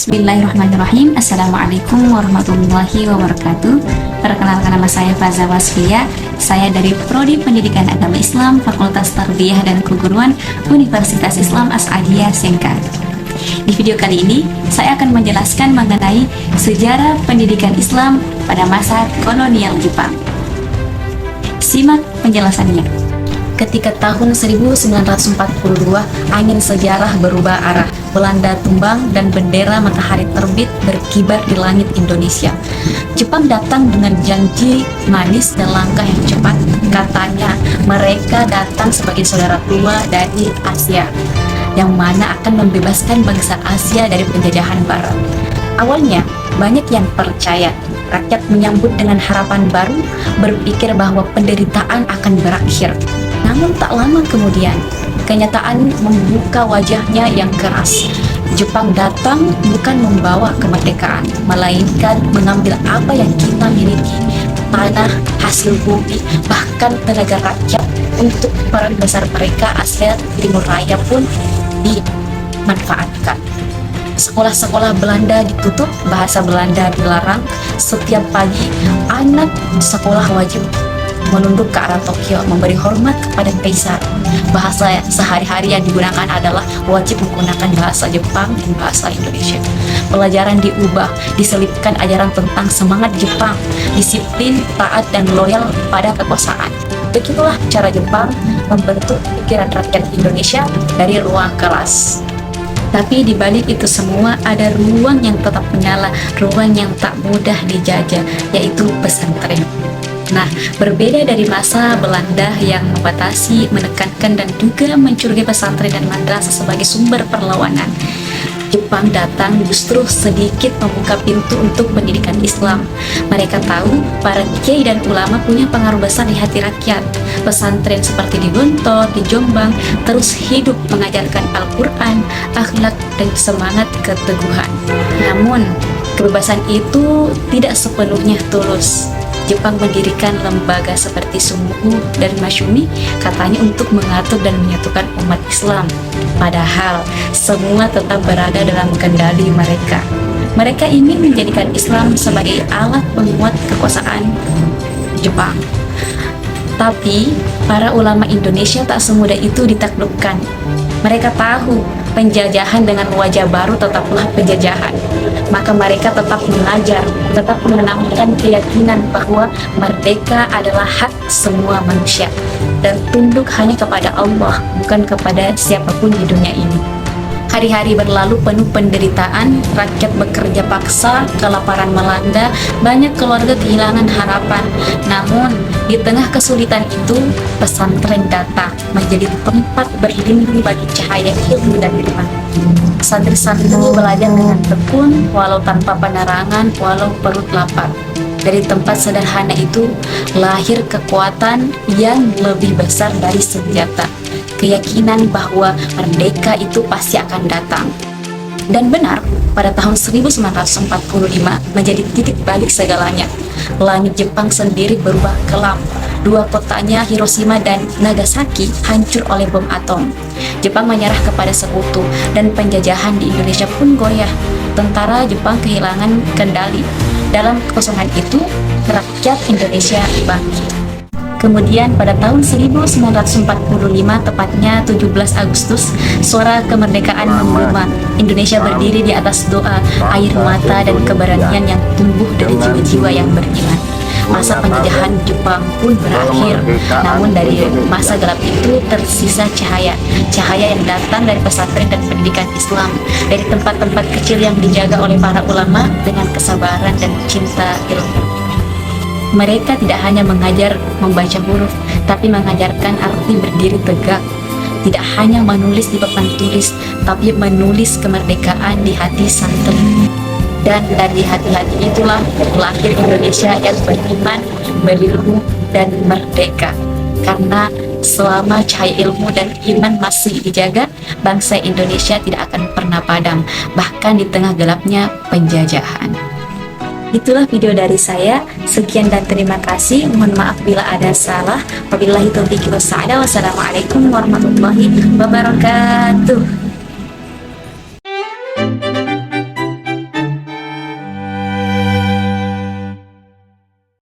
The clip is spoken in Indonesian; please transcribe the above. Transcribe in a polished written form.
Bismillahirrahmanirrahim. Assalamualaikum warahmatullahi wabarakatuh. Perkenalkan, nama saya Faza Wasfia. Saya dari Prodi Pendidikan Agama Islam, Fakultas Tarbiyah dan Keguruan, Universitas Islam As-Adiyah Sengkang. Di video kali ini, saya akan menjelaskan mengenai sejarah pendidikan Islam pada masa kolonial Jepang. Simak penjelasannya. Ketika tahun 1942, angin sejarah berubah arah. Belanda tumbang dan bendera matahari terbit berkibar di langit Indonesia. Jepang datang dengan janji manis dan langkah yang cepat. Katanya mereka datang sebagai saudara tua dari Asia, yang mana akan membebaskan bangsa Asia dari penjajahan Barat. Awalnya, banyak yang percaya. Rakyat menyambut dengan harapan baru, berpikir bahwa penderitaan akan berakhir. Namun tak lama kemudian, kenyataan membuka wajahnya yang keras. Jepang datang bukan membawa kemerdekaan, melainkan mengambil apa yang kita miliki, tanah, hasil bumi, bahkan tenaga rakyat. Untuk peran besar mereka, Asia Timur Raya pun dimanfaatkan. Sekolah-sekolah Belanda ditutup, bahasa Belanda dilarang. Setiap pagi, anak sekolah wajib menunduk ke arah Tokyo, memberi hormat kepada kaisar. Bahasa sehari-hari yang digunakan adalah wajib menggunakan bahasa Jepang dan bahasa Indonesia. Pelajaran diubah, diselipkan ajaran tentang semangat Jepang, disiplin, taat, dan loyal pada kekuasaan. Begitulah cara Jepang membentuk pikiran rakyat Indonesia dari ruang kelas. Tapi di balik itu semua ada ruang yang tetap menyala, ruang yang tak mudah dijajah, yaitu pesantren. Nah, berbeda dari masa Belanda yang membatasi, menekankan, dan juga mencurigai pesantren dan madrasah sebagai sumber perlawanan, Jepang datang justru sedikit membuka pintu untuk pendidikan Islam. Mereka tahu para kiai dan ulama punya pengaruh besar di hati rakyat. Pesantren seperti di Gontor, di Jombang terus hidup mengajarkan Al-Quran, akhlak, dan semangat keteguhan. Namun, kebebasan itu tidak sepenuhnya tulus. Jepang mendirikan lembaga seperti Sumuhu dan Masyumi, katanya untuk mengatur dan menyatukan umat Islam. Padahal semua tetap berada dalam kendali mereka. Mereka ingin menjadikan Islam sebagai alat penguat kekuasaan Jepang. Tapi para ulama Indonesia tak semudah itu ditaklukkan. Mereka tahu penjajahan dengan wajah baru tetaplah penjajahan. Maka mereka tetap mengajar, tetap menanamkan keyakinan bahwa merdeka adalah hak semua manusia dan tunduk hanya kepada Allah, bukan kepada siapapun di dunia ini. Hari-hari berlalu penuh penderitaan, rakyat bekerja paksa, kelaparan melanda, banyak keluarga kehilangan harapan. Namun, di tengah kesulitan itu, pesantren datang menjadi tempat berlindung bagi cahaya ilmu dan iman. Santri-santri belajar dengan tekun, walau tanpa penerangan, walau perut lapar. Dari tempat sederhana itu, lahir kekuatan yang lebih besar dari senjata. Keyakinan bahwa merdeka itu pasti akan datang. Dan benar, pada tahun 1945 menjadi titik balik segalanya. Langit Jepang sendiri berubah kelam. Dua kotanya, Hiroshima dan Nagasaki, hancur oleh bom atom. Jepang menyerah kepada sekutu dan penjajahan di Indonesia pun goyah. Tentara Jepang kehilangan kendali. Dalam kekosongan itu, rakyat Indonesia bangkit. Kemudian pada tahun 1945, tepatnya 17 Agustus, suara kemerdekaan menggema. Indonesia berdiri di atas doa, air mata, dan keberanian yang tumbuh dari jiwa-jiwa yang beriman. Masa penjajahan Jepang pun berakhir. Namun dari masa gelap itu tersisa cahaya. Cahaya yang datang dari pesantren dan pendidikan Islam, dari tempat-tempat kecil yang dijaga oleh para ulama dengan kesabaran dan cinta ilmu. Mereka tidak hanya mengajar membaca huruf, tapi mengajarkan arti berdiri tegak. Tidak hanya menulis di papan tulis, tapi menulis kemerdekaan di hati santri. Dan dari hati-hati itulah lahir Indonesia yang beriman, berilmu, dan merdeka. Karena selama cahaya ilmu dan iman masih dijaga, bangsa Indonesia tidak akan pernah padam, bahkan di tengah gelapnya penjajahan. Itulah video dari saya. Sekian dan terima kasih. Mohon maaf bila ada salah. Wabillahi taufiq wal hidayah. Wassalamualaikum warahmatullahi wabarakatuh.